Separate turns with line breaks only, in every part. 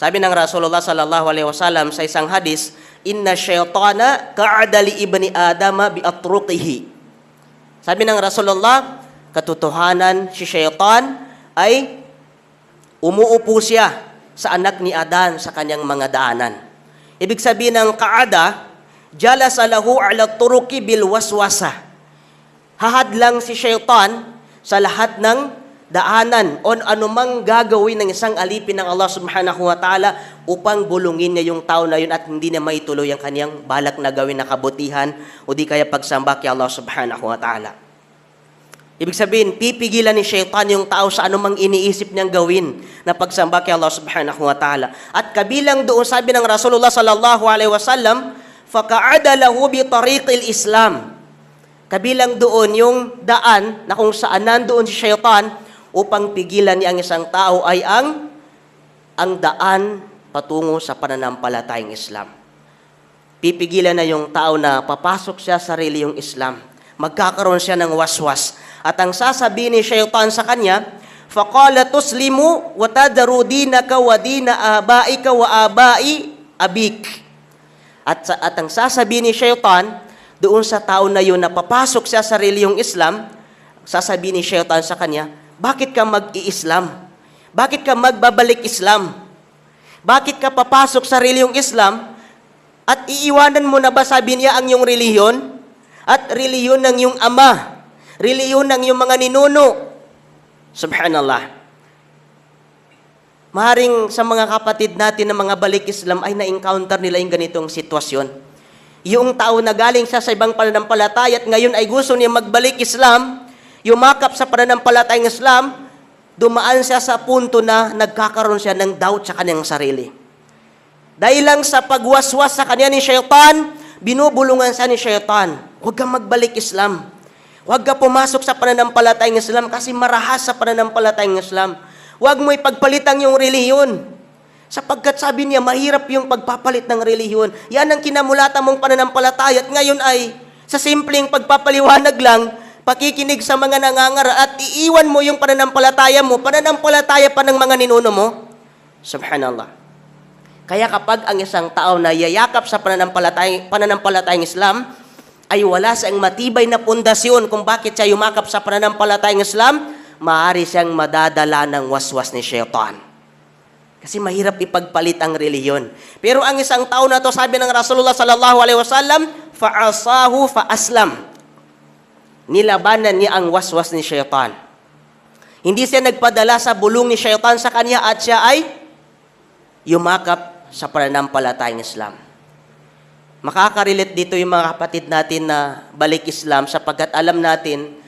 Sabi ng Rasulullah sallallahu alaihi wasallam sa isang hadis, "Inna syaitana ka'ada li ibni Adama bi atruqihi." Sabi ng Rasulullah, katotohanan si syaitan ay umuupo siya sa anak ni Adan sa kanyang mga daanan. Ibig sabihin ng ka'ada, jalasa lahu ala turuki bil waswasa. Hahadlang si syaitan sa lahat ng daanan o anumang gagawin ng isang alipin ng Allah subhanahu wa ta'ala upang bulungin niya yung tao na yun at hindi na maituloy ang kanyang balak na gawin na kabutihan o di kaya pagsamba kay Allah subhanahu wa ta'ala. Ibig sabihin, pipigilan ni syaitan yung tao sa anumang iniisip niyang gawin na pagsamba kay Allah subhanahu wa ta'ala. At kabilang doon, sabi ng Rasulullah sallallahu alaihi wasallam, "Faka'ada lahu bi tariqil Islam." Kabilang doon yung daan na kung saan nandoon si syaitan upang pigilan niya ang isang tao ay ang daan patungo sa pananampalatayang Islam. Pipigilan na yung tao na papasok siya sa reliyong Islam. Magkakaroon siya ng waswas. At ang sasabihin ni syaitan sa kanya, "Faqala tuslimu wa tadru dinaka wa dina abaika wa abai abik." At ang sasabihin ni syaitan doon sa tao na yun na papasok siya sa reliyong Islam, sasabihin ni syaitan sa kanya, "Bakit ka mag-i-Islam? Bakit ka magbabalik Islam? Bakit ka papasok sa reliyong Islam at iiwanan mo na ba," sabi niya, "ang iyong reliyon at reliyon ng iyong ama, reliyon ng iyong mga ninuno?" Subhanallah. Maaaring sa mga kapatid natin na mga balik Islam ay na-encounter nila yung ganitong sitwasyon. Yung tao na galing siya sa ibang pananampalataya at ngayon ay gusto niya magbalik Islam, yumakap sa pananampalatayang Islam, dumaan siya sa punto na nagkakaroon siya ng doubt sa kanyang sarili. Dahil lang sa pagwaswas sa kanya ni syaitan, binubulungan siya ni syaitan, "Huwag kang magbalik Islam. Huwag ka pumasok sa pananampalatayang Islam kasi marahas sa pananampalatayang Islam. Huwag mo ipagpalit ang iyong reliyon." Sapagkat sabi niya, mahirap yung pagpapalit ng reliyon. Yan ang kinamulatan mong pananampalataya at ngayon ay sa simpleng pagpapaliwanag lang, pakikinig sa mga nangangara at iiwan mo yung pananampalataya mo, pananampalataya pa ng mga ninuno mo. Subhanallah. Kaya kapag ang isang tao na yayakap sa pananampalatayang Islam, ay wala siyang matibay na pundasyon kung bakit siya yumakap sa pananampalatayang Islam, maaari siyang madadala ng waswas ni syaitan. Kasi mahirap ipagpalit ang reliyon. Pero ang isang tao na to, sabi ng Rasulullah sallallahu alaihi wasallam, "Fa'asahu fa'aslam." Nilabanan niya ang waswas ni syaitan. Hindi siya nagpadala sa bulong ni syaitan sa kanya at siya ay yumakap sa pananampalatayang Islam. Makaka-relate dito yung mga kapatid natin na balik Islam sapagkat alam natin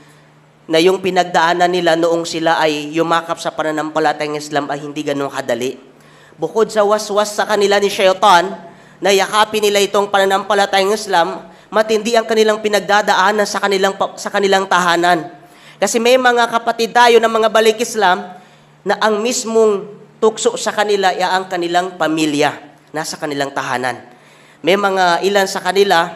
na yung pinagdaanan nila noong sila ay yumakap sa pananampalatayang Islam ay hindi ganun kadali. Bukod sa waswas sa kanila ni syaitan, na yakapin nila itong pananampalatayang Islam, matindi ang kanilang pinagdadaanan sa kanilang tahanan. Kasi may mga kapatid tayo na mga balik Islam na ang mismong tukso sa kanila ay ang kanilang pamilya, nasa kanilang tahanan. May mga ilan sa kanila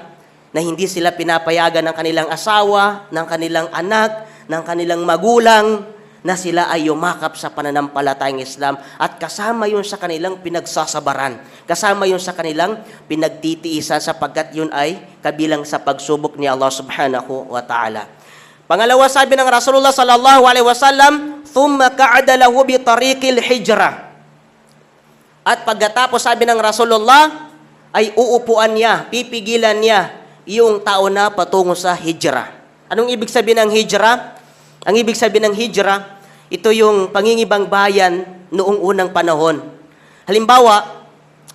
na hindi sila pinapayagan ng kanilang asawa, ng kanilang anak, ng kanilang magulang, na sila ay yumakap sa pananampalatayang Islam at kasama yun sa kanilang pinagsasabaran. Kasama yun sa kanilang pinagtitiisan sapagkat yun ay kabilang sa pagsubok ni Allah subhanahu wa ta'ala. Pangalawa, sabi ng Rasulullah sallallahu alaihi wasallam, "Thumma ka'ada lahu bi tariqil hijrah." At pagkatapos sabi ng Rasulullah, ay uupuan niya, pipigilan niya yung tao na patungo sa hijrah. Anong ibig sabihin ng hijrah? Ang ibig sabihin ng hijrah, ito yung pangingibang bayan noong unang panahon. Halimbawa,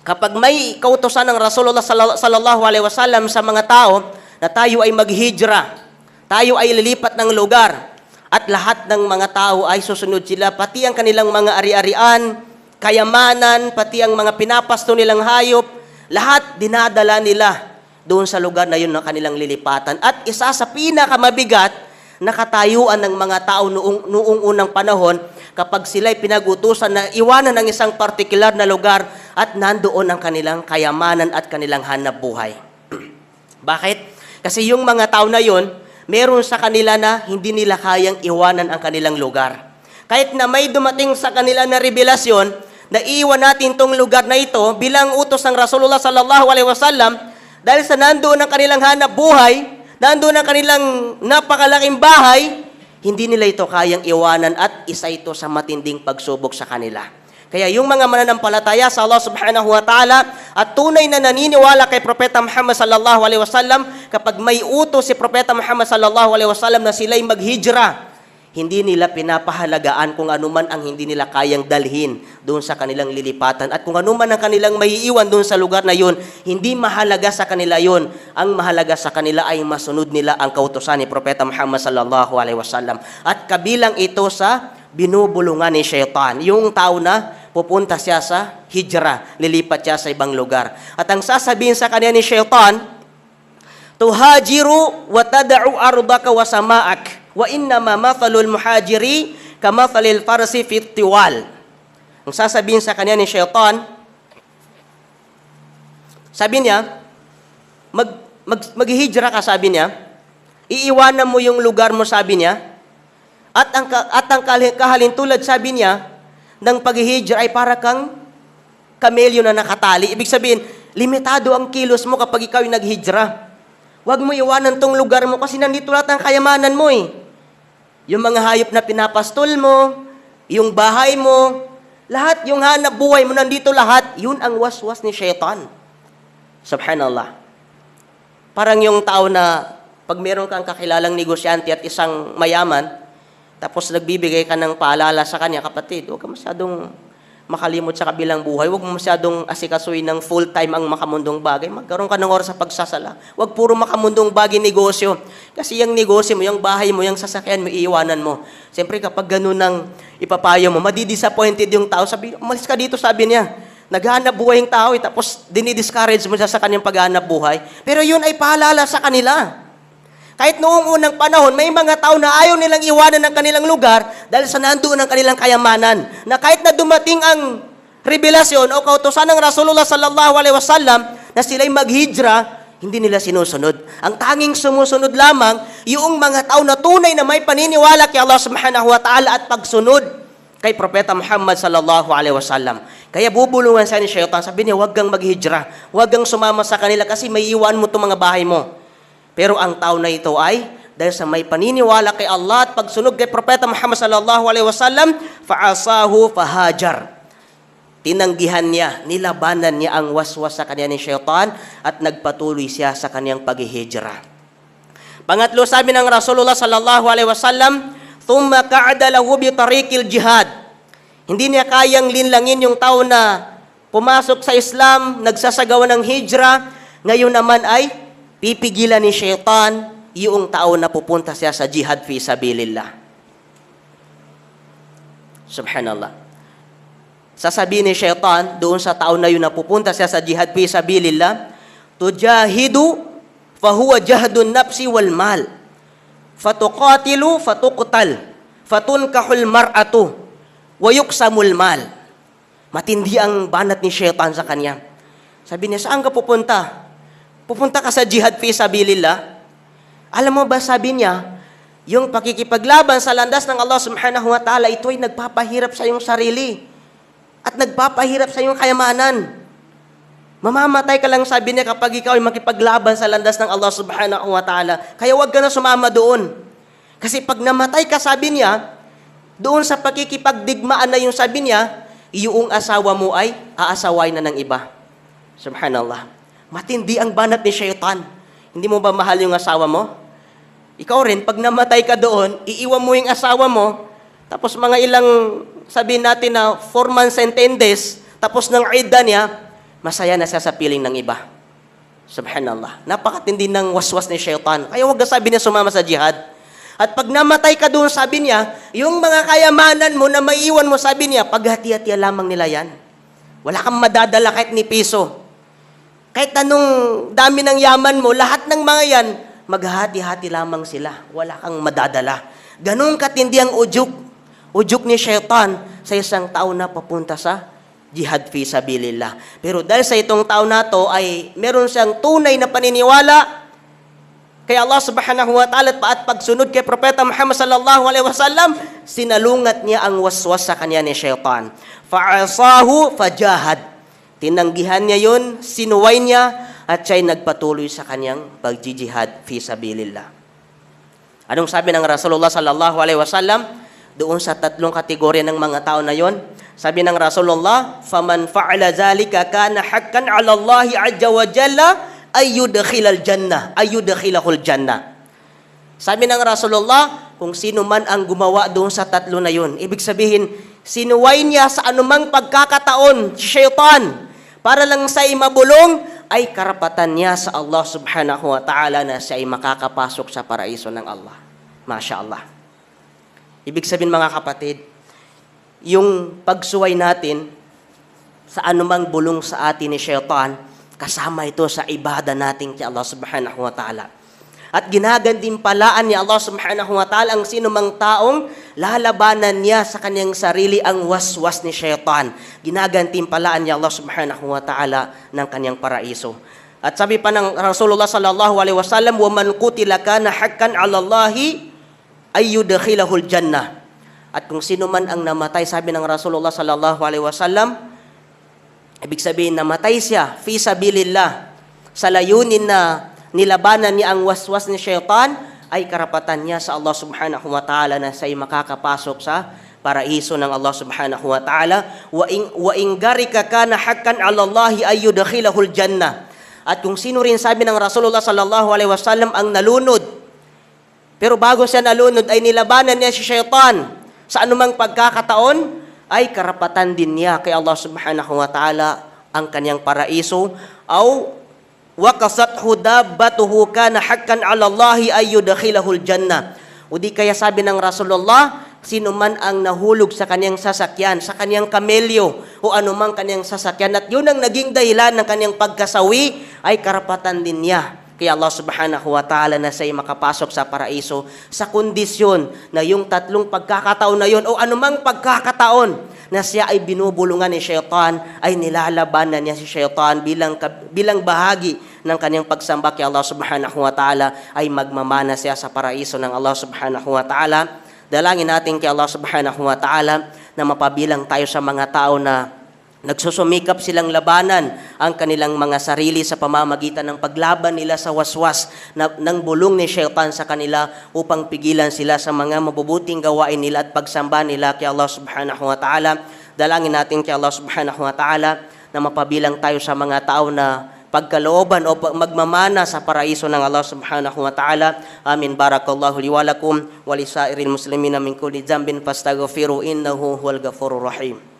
kapag may kautusan ng Rasulullah sallallahu alaihi wasallam sa mga tao na tayo ay maghijrah, tayo ay lilipat ng lugar, at lahat ng mga tao ay susunod sila, pati ang kanilang mga ari-arian, kayamanan, pati ang mga pinapasto nilang hayop, lahat dinadala nila doon sa lugar na yun na kanilang lilipatan. At isa sa pinakamabigat na katayuan ng mga tao noong unang panahon, kapag sila'y pinag-utusan na iwanan ng isang partikular na lugar at nandoon ang kanilang kayamanan at kanilang hanap buhay. Bakit? Kasi yung mga tao na yun, meron sa kanila na hindi nila kayang iwanan ang kanilang lugar. Kahit na may dumating sa kanila na revelasyon naiiwan natin tong lugar na ito bilang utos ng Rasulullah sallallahu alaihi wasallam dahil sa nandoon ang kanilang hanap buhay, nandoon ang kanilang napakalaking bahay, hindi nila ito kayang iwanan at isa ito sa matinding pagsubok sa kanila. Kaya yung mga mananampalataya sa Allah subhanahu wa ta'ala at tunay na naniniwala kay Propeta Muhammad sallallahu alaihi wasallam, kapag may utos si Propeta Muhammad sallallahu alaihi wasallam na sila'y maghijra, hindi nila pinapahalagaan kung anuman ang hindi nila kayang dalhin doon sa kanilang lilipatan. At kung anuman ang kanilang maiiwan doon sa lugar na yun, hindi mahalaga sa kanila yun. Ang mahalaga sa kanila ay masunod nila ang kautusan ni Propeta Muhammad sallallahu alaihi wasallam. At kabilang ito sa binubulungan ni Shaitan. Yung tao na pupunta siya sa hijra, lilipat siya sa ibang lugar. At ang sasabihin sa kanya ni Shaitan, tuhajiru wa tada'u ardaka wa sama'ak. Wa innama mathalul muhajiri kamathalil farsi fit tiwal. Ang sasabihin sa kanya ni Shaitan, sabi niya, maghihijra ka, sabi niya, iiwanan mo yung lugar mo, sabi niya, at ang kahalintulad, sabi niya, ng paghihijra ay para kang kamelyo na nakatali. Ibig sabihin, limitado ang kilos mo kapag ikaw yung naghijra. Huwag mo iwanan tong lugar mo kasi nandito lahat ang kayamanan mo eh. Yung mga hayop na pinapastol mo, yung bahay mo, lahat, yung hanap buhay mo, nandito lahat, yun ang waswas ni Shaitan. Subhanallah. Parang yung tao na pag meron kang kakilalang negosyante at isang mayaman, tapos nagbibigay ka ng paalala sa kanya, kapatid, huwag ka masyadong makalimot sa kabilang buhay. Huwag mo masyadong asikasuhin ng full-time ang makamundong bagay. Magkaroon ka ng oras sa pagsasala. Huwag puro makamundong bagay negosyo. Kasi yung negosyo mo, yung bahay mo, yung sasakyan mo, iiwanan mo. Siyempre, kapag ganun ang ipapayo mo, madidisappointed yung tao. Sabi, umalis ka dito, sabi niya. Naghahanap buhay yung tao, tapos dinidiscourage mo siya sa kanyang paghahanap buhay. Pero yun ay paalala sa kanila. Kahit noong unang panahon, may mga tao na ayaw nilang iwanan ng kanilang lugar dahil sa nandoon ang kanilang kayamanan. Na kahit na dumating ang revelasyon o kautusan ng Rasulullah sallallahu alaihi wasallam na sila'y maghijra, hindi nila sinusunod. Ang tanging sumusunod lamang, yung mga tao na tunay na may paniniwala kay Allah subhanahu wa ta'ala at pagsunod kay Propeta Muhammad sallallahu alaihi wasallam. Kaya bubulungan siya ni Shaitan. Sabi niya, huwag kang maghijra. Huwag kang sumama sa kanila kasi may iwan mo itong mga bahay mo. Pero ang tao na ito ay, dahil sa may paniniwala kay Allah at pagsunod kay Propeta Muhammad sallallahu alaihi wasallam, fa'asahu fahajar. Tinanggihan niya, nilabanan niya ang waswas sa kanya ni Shaitan at nagpatuloy siya sa kanyang paghihijra. Pangatlo, sabi ng Rasulullah sallallahu alaihi wasallam, thumma ka'ada lahu bi tariqil jihad. Hindi niya kayang linlangin yung tao na pumasok sa Islam, nagsasagawa ng hijra, ngayon naman ay pipigilan ni Shaitan yung tao na pupunta siya sa jihad fi sabilillah. Subhanallah. Sasabihin ni Shaitan doon sa tao na yun na pupunta siya sa jihad fi sabilillah, tujahidu fahuwa jahdun nafsi wal mal. Fatuqatilu fatuqtal. Fatunkahul mar'atu wa yuksamul mal. Matindi ang banat ni Shaitan sa kanya. Sabi niya, saan ka pupunta? Pupunta ka sa jihad fi sabilillah. Alam mo ba, sabi niya, yung pakikipaglaban sa landas ng Allah subhanahu wa ta'ala, ito ay nagpapahirap sa iyong sarili. At nagpapahirap sa iyong kayamanan. Mamamatay ka lang, sabi niya, kapag ikaw ay makipaglaban sa landas ng Allah subhanahu wa ta'ala. Kaya huwag ka na sumama doon. Kasi pag namatay ka, sabi niya, doon sa pakikipagdigmaan na yung sabi niya, iyong asawa mo ay aasaway na ng iba. Subhanallah. Matindi ang banat ni Shaitan. Hindi mo ba mahal yung asawa mo? Ikaw rin, pag namatay ka doon, iiwan mo yung asawa mo, tapos mga ilang, sabihin natin na 4 months and 10 days, tapos ng idda niya, masaya na siya sa piling ng iba. Subhanallah. Napakatindi ng waswas ni Shaitan. Kaya huwag ka sabi niya sumama sa jihad. At pag namatay ka doon, sabi niya, yung mga kayamanan mo na maiiwan mo, sabi niya, paghati-hati lamang nila yan. Wala kang madadala kahit ni piso. Kahit anong dami ng yaman mo, lahat ng mga yan, maghahati-hati lamang sila. Wala kang madadala. Ganun katindi ang ujuk ni Shaitan sa isang tao na papunta sa jihad fi sabilillah. Pero dahil sa itong tao na to ay meron siyang tunay na paniniwala Kaya Allah subhanahu wa ta'ala at pagsunod kay Propeta Muhammad sallallahu alaihi wasallam, sinalungat niya ang waswas sa kanya ni Shaytan. Fa'asahu fajahad. Tinanggihan niya yun, sinuway niya, at siya'y nagpatuloy sa kanyang pagjijihad fi sabilillah. Anong sabi ng Rasulullah sallallahu alaihi wasallam? Doon sa tatlong kategorya ng mga tao na yon, sabi ng Rasulullah, "Faman fa'ala zalika kana haqqan 'ala Allah 'azza wa jalla ay yudkhilahul jannah." Sabi ng Rasulullah, kung sino man ang gumawa doon sa tatlo na yon, ibig sabihin, sinuway niya sa anumang pagkakataon si Shaytan para lang siya'y mabulong, ay karapatan niya sa Allah subhanahu wa ta'ala na siya ay makakapasok sa paraiso ng Allah. Masya Allah. Ibig sabihin mga kapatid, yung pagsuway natin sa anumang bulong sa atin ni Shaytan, kasama ito sa ibada natin kay Allah subhanahu wa ta'ala. At ginagantimpalaan ni Allah subhanahu wa ta'ala ang sinumang taong lalabanan niya sa kanyang sarili ang waswas ni Shaytan. Ginagantimpalaan niya Allah subhanahu wa ta'ala ng kanyang paraiso. At sabi pa ng Rasulullah sallallahu alaihi wasallam, "Waman qutila kana haqqan 'ala Allahi ay yudkhilahul jannah." At kung sino man ang namatay, sabi ng Rasulullah sallallahu alaihi wasallam, ibig sabihin namatay siya fi sabilillah, sa layunin na nilabanan niya ang waswas ni Shaytan, ay karapatan niya sa Allah subhanahu wa ta'ala na siya'y makakapasok sa paraiso ng Allah subhanahu wa ta'ala. Wa in garika kana haqqan 'ala Allahi ay yudkhilahul jannah. At kung sino rin, sabi ng Rasulullah sallallahu alaihi wasallam, ang nalunod, pero bago siya nalunod ay nilabanan niya si Shaytan sa anumang pagkakataon, ay karapatan din niya kay Allah subhanahu wa ta'ala ang kanyang paraiso. Aw waqasathu dabbatuhu kana haqqan 'ala Allahi ay yudkhilahul jannah. O di kaya sabi ng Rasulullah, sino man ang nahulog sa kanyang sasakyan, sa kanyang kamelyo o anumang kanyang sasakyan, at yun ang naging dahilan ng kanyang pagkasawi, ay karapatan din niya kay Allah subhanahu wa ta'ala na siya'y makapasok sa paraiso sa kondisyon na yung tatlong pagkakataon na yun o anumang pagkakataon na siya ay binubulungan ni Shaytan, ay nilalabanan niya si Shaytan bilang bahagi ng kanyang pagsamba kay Allah subhanahu wa ta'ala, ay magmamana siya sa paraiso ng Allah subhanahu wa ta'ala. Dalangin natin kay Allah subhanahu wa ta'ala na mapabilang tayo sa mga tao na nagsusumikap silang labanan ang kanilang mga sarili sa pamamagitan ng paglaban nila sa waswas ng bulong ni Shaytan sa kanila upang pigilan sila sa mga mabubuting gawain nila at pagsamba nila kay Allah subhanahu wa ta'ala. Dalangin natin kay Allah subhanahu wa ta'ala na mapabilang tayo sa mga tao na pagkalooban o magmamana sa paraiso ng Allah subhanahu wa ta'ala. Amin. Barakallahu li wa lakum wa li sairil muslimina min kulli dhanbin fastaghfiru innahu huwal ghafurur rahim.